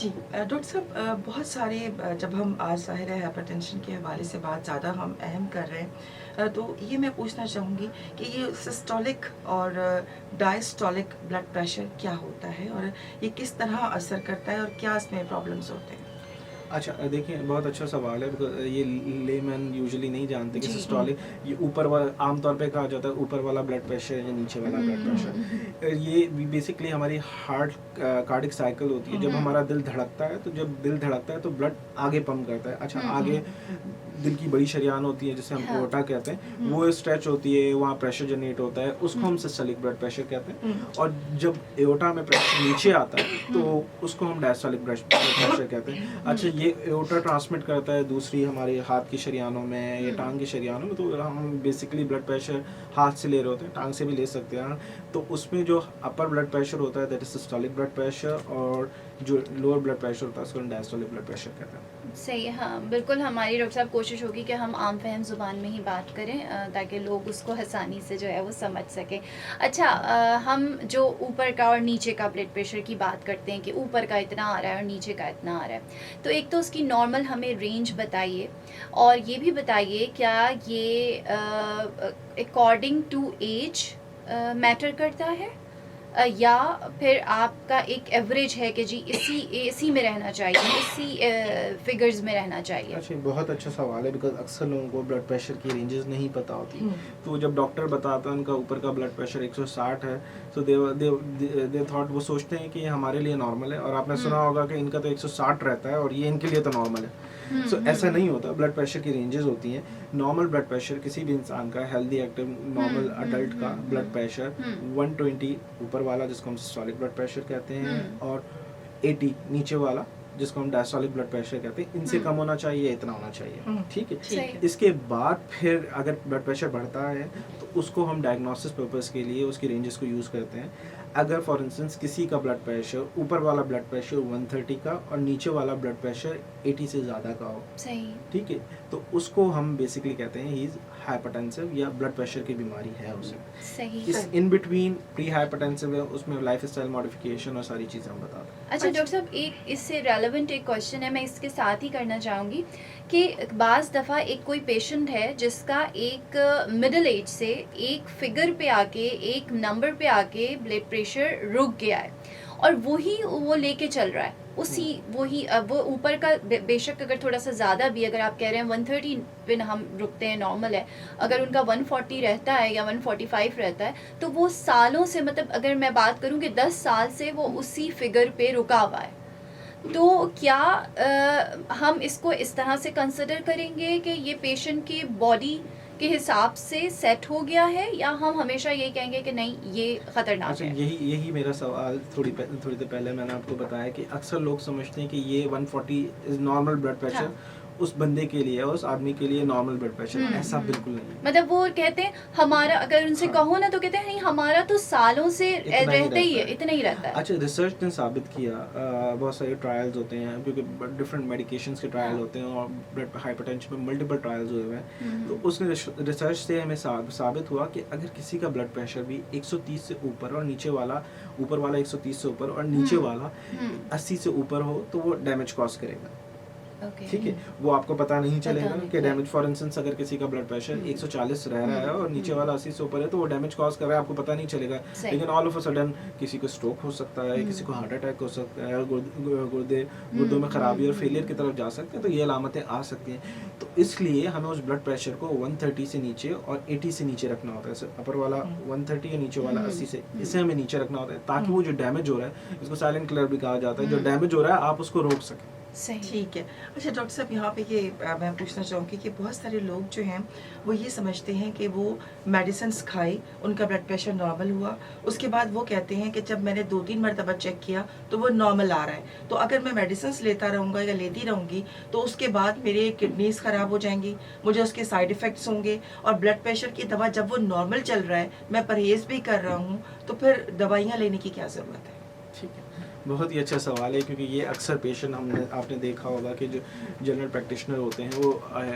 जी doctor साहब बहुत सारे जब हम आज ज़ाहिर है हाइपरटेंशन के हवाले से बात ज़्यादा हम अहम कर रहे हैं तो ये मैं पूछना चाहूँगी कि ये सिस्टोलिक और डायस्टोलिक ब्लड प्रेशर क्या होता है और ये किस तरह असर करता है और क्या इसमें प्रॉब्लम्स होते हैं? अच्छा, देखिए बहुत अच्छा सवाल है बिकॉज़ ये लेमैन यूजुअली नहीं जानते कि जी। सिस्टोलिक ये ऊपर वाला आमतौर पे कहा जाता है ऊपर वाला ब्लड प्रेशर या नीचे वाला ब्लड प्रेशर। ये बेसिकली हमारी हार्ट कार्डिक साइकिल होती है। जब हमारा दिल धड़कता है तो जब दिल धड़कता है तो ब्लड आगे पंप करता है। अच्छा, आगे दिल की बड़ी शरीयान होती है जिसे हम हाँ। एओर्टा कहते हैं, वो स्ट्रेच होती है, वहाँ प्रेशर जनरेट होता है, उसको हम सिस्टोलिक ब्लड प्रेशर कहते हैं। और जब एओर्टा में प्रेशर नीचे आता है तो उसको हम डायस्टोलिक ब्लड प्रेशर कहते हैं। अच्छा, ये एओर्टा ट्रांसमिट करता है दूसरी हमारे हाथ की शरीयानों में या टांग की शरीयानों में, तो हम बेसिकली ब्लड प्रेशर हाथ से ले रहे होते हैं, टांग से भी ले सकते हैं। तो उसमें जो अपर ब्लड प्रेशर होता है that is systolic blood pressure, और जो लोअर ब्लड प्रेशर होता है उसको हम डायस्टोलिक ब्लड प्रेशर कहते हैं। सही है, हाँ बिल्कुल। हमारी डॉक्टर साहब कोशिश होगी कि हम आम फहम ज़ुबान में ही बात करें ताकि लोग उसको आसानी से जो है वो समझ सकें। अच्छा, हम जो ऊपर का और नीचे का ब्लड प्रेशर की बात करते हैं कि ऊपर का इतना आ रहा है और नीचे का इतना आ रहा है, तो एक तो उसकी नॉर्मल हमें रेंज बताइए और ये भी बताइए क्या ये अकॉर्डिंग टू एज मैटर करता है या फिर आपका एक एवरेज है कि जी इसी में रहना चाहिए, इसी फिगर्स में रहना चाहिए। अच्छा, बहुत अच्छा सवाल है बिकॉज अक्सर लोगों को ब्लड प्रेशर की रेंजेस नहीं पता होती। तो जब डॉक्टर बताता है उनका ऊपर का ब्लड प्रेशर 160 है, तो दे थॉट, वो सोचते हैं कि ये हमारे लिए नॉर्मल है, और आपने सुना होगा कि इनका तो 160 रहता है और ये इनके लिए तो नॉर्मल है। सो ऐसा नहीं होता। ब्लड प्रेशर की रेंजेस होती हैं। नॉर्मल ब्लड प्रेशर किसी भी इंसान का, हेल्दी एक्टिव नॉर्मल अडल्ट का ब्लड प्रेशर 120 ऊपर वाला जिसको हम सिस्टोलिक ब्लड प्रेशर कहते हैं, और 80 नीचे वाला जिसको हम डायस्टोलिक ब्लड प्रेशर कहते हैं। इनसे कम होना चाहिए, इतना होना चाहिए। ठीक है। ठीक है। इसके बाद फिर अगर ब्लड प्रेशर बढ़ता है तो उसको हम डायग्नोसिस पर्पस के लिए उसकी रेंजेस को यूज़ करते हैं। अगर फॉर इंस्टेंस किसी का ब्लड प्रेशर, ऊपर वाला ब्लड प्रेशर 130 का और नीचे वाला ब्लड प्रेशर 80 से ज़्यादा का हो, सही। ठीक है, तो उसको हम बेसिकली कहते हैं ही इज़ हाइपरटेंसिव या ब्लड प्रेशर की बीमारी है उसे। सही। इस इन बिटवीन प्री हाइपरटेंसिव है, उसमें लाइफस्टाइल मॉडिफिकेशन और सारी चीज़ें हम बताते हैं। अच्छा डॉक्टर साहब, एक इससे रेलेवेंट एक क्वेश्चन है, मैं इसके साथ ही करना चाहूँगी कि बाज़ दफ़ा एक कोई पेशेंट है जिसका एक मिडिल एज से एक फिगर पे आके, एक नंबर पे आके ब्लड प्रेशर रुक गया है और वही वो लेके चल रहा है, उसी वही वो ऊपर का बेशक अगर थोड़ा सा ज़्यादा भी, अगर आप कह रहे हैं 130 पे हम रुकते हैं नॉर्मल है, अगर उनका 140 रहता है या 145 रहता है, तो वो सालों से, मतलब अगर मैं बात करूं कि 10 साल से वो उसी फिगर पे रुका हुआ है, तो क्या हम इसको इस तरह से कंसिडर करेंगे कि ये पेशेंट की बॉडी के हिसाब से सेट हो गया है, या हम हमेशा ये कहेंगे कि नहीं ये ख़तरनाक अच्छा, है? यही मेरा सवाल। थोड़ी देर पहले मैंने आपको बताया कि अक्सर लोग समझते हैं कि ये 140 इज नॉर्मल ब्लड प्रेशर। हाँ। उस बंदे के लिए, उस आदमी के लिए नॉर्मल ब्लड प्रेशर। ऐसा बिल्कुल नहीं है। मतलब वो कहते हैं हमारा, अगर उनसे हाँ। कहो ना तो कहते हैं नहीं हमारा तो सालों से इतना ही रहता ही है, रहता है। इतना ही रहता है। अच्छा, रिसर्च ने साबित किया, बहुत सारे ट्रायल्स होते हैं क्योंकि डिफरेंट मेडिकेशंस के ट्रायल हाँ। होते हैं, और ब्लड हाइपरटेंशन में मल्टीपल ट्रायल्स हुए हुए हैं। तो हम्म। उसने रिसर्च से हमें साबित हुआ कि अगर किसी का ब्लड प्रेशर भी 130 से ऊपर और नीचे वाला, ऊपर वाला 130 से ऊपर और नीचे वाला 80 से ऊपर हो, तो वो डैमेज कॉज करेगा। ओके। ठीक है, वो आपको पता नहीं चलेगा नहीं कि चलेगा। डैमेज। फॉर इंस्टेंस अगर किसी का ब्लड प्रेशर 140 रह रहा है और नीचे वाला 80 से ऊपर है, तो वो डैमेज कॉज कर रहा है, आपको पता नहीं चलेगा। सही। लेकिन ऑल ऑफ अ सडन किसी को स्ट्रोक हो सकता है, किसी को हार्ट अटैक हो सकता है, गुर्दों में खराबी और फेलियर की तरफ जा सकते हैं, तो ये अलामतें आ सकती हैं। तो इसलिए हमें उस ब्लड प्रेशर को 130 से नीचे और 80 से नीचे रखना होता है। अपर वाला 130 और नीचे वाला 80 से, इसे हमें नीचे रखना होता है ताकि वो जो डैमेज हो रहा है, इसको साइलेंट किलर भी कहा जाता है, जो डैमेज हो रहा है आप उसको रोक सकें। सही। ठीक है। अच्छा डॉक्टर साहब, यहाँ पे ये मैं पूछना चाहूँगी कि बहुत सारे लोग जो हैं वो ये समझते हैं कि वो मेडिसिन्स खाई, उनका ब्लड प्रेशर नॉर्मल हुआ, उसके बाद वो कहते हैं कि जब मैंने 2-3 मरतबा चेक किया तो वो नॉर्मल आ रहा है, तो अगर मैं मेडिसिन्स लेता रहूँगा या लेती रहूँगी तो उसके बाद मेरे किडनीज ख़राब हो जाएंगी, मुझे उसके साइड इफ़ेक्ट्स होंगे, और ब्लड प्रेशर की दवा जब वो नॉर्मल चल रहा है, मैं परहेज़ भी कर रहा हूँ, तो फिर दवाइयाँ लेने की क्या ज़रूरत है? ठीक है। बहुत ही अच्छा सवाल है, क्योंकि ये अक्सर पेशेंट आपने देखा होगा कि जो जनरल प्रैक्टिशनर होते हैं वो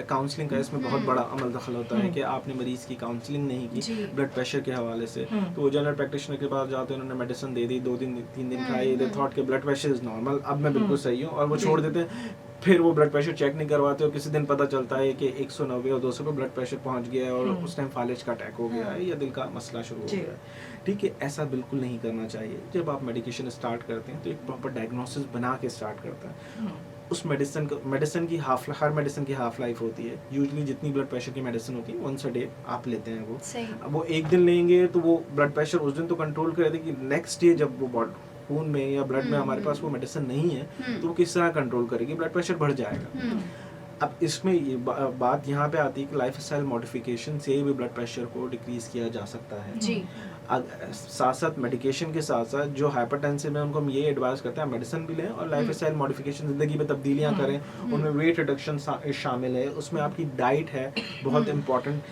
काउंसलिंग का इसमें बहुत बड़ा अमल दखल होता है कि आपने मरीज़ की काउंसलिंग नहीं की जी। ब्लड प्रेशर के हवाले से, तो वो जनरल प्रैक्टिशनर के पास जाते हैं, उन्होंने मेडिसिन दे दी, 2-3 दिन खाई, दे थॉट के ब्लड प्रेशर इज़ नॉर्मल, अब मैं बिल्कुल सही हूँ, और वो छोड़ देते हैं। फिर वो ब्लड प्रेशर चेक नहीं करवाते, और किसी दिन पता चलता है कि 190 और 200 पे ब्लड प्रेशर पहुंच गया है, और उस टाइम फालिज का अटैक हो गया है या दिल का मसला शुरू हो गया है। ठीक है, ऐसा बिल्कुल नहीं करना चाहिए। जब आप मेडिकेशन स्टार्ट करते हैं तो एक प्रॉपर डायग्नोसिस बना के स्टार्ट करता है। उस मेडिसिन की हर मेडिसिन की हाफ लाइफ होती है। यूजुअली जितनी ब्लड प्रेशर की मेडिसिन होती है वंस अ डे आप लेते हैं वो। सही। अब वो एक दिन लेंगे तो वो ब्लड प्रेशर उस दिन तो कंट्रोल करेगी, कि नेक्स्ट डे जब वो खून में या ब्लड में हमारे पास वो मेडिसिन नहीं है तो वो किस तरह कंट्रोल करेगी, ब्लड प्रेशर बढ़ जाएगा। अब इसमें ये बात यहाँ पे आती है कि लाइफ स्टाइल मॉडिफिकेशन से भी ब्लड प्रेशर को डिक्रीज किया जा सकता है। जी। साथ साथ मेडिकेशन के साथ साथ जो हाइपरटेंसिव है उनको हम ये एडवाइस करते हैं मेडिसिन भी लें और लाइफ स्टाइल मॉडिफिकेशन, ज़िंदगी में तब्दीलियाँ करें, उनमें वेट रिडक्शन शामिल है, उसमें आपकी डाइट है बहुत इम्पॉर्टेंट।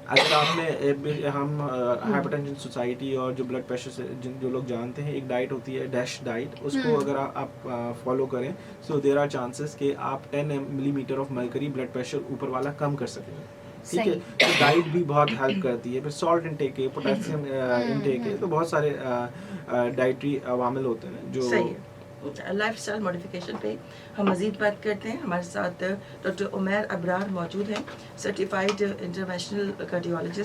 अगर आपने हम हाइपरटेंशन सोसाइटी और जो ब्लड प्रेशर से जो लोग जानते हैं, एक डाइट होती है डैश डाइट, उसको अगर आप फॉलो करें सो देयर आर चांसेस कि आप 10 millimetre of mercury blood pressure ऊपर वाला कम कर सकेंगे। ठीक है, तो डाइट भी बहुत हेल्प करती है। फिर सॉल्ट इनटेक है, पोटेशियम इनटेक है, तो बहुत सारे डाइटरी अवामिल होते हैं जो सही है। लाइफ स्टाइल मॉडिफिकेशन पे हम मज़ीद बात करते हैं। हमारे साथ डॉक्टर उमैर अबरार मौजूद हैं, सर्टिफाइड इंटरनेशनल कार्डियोलॉजिस्ट।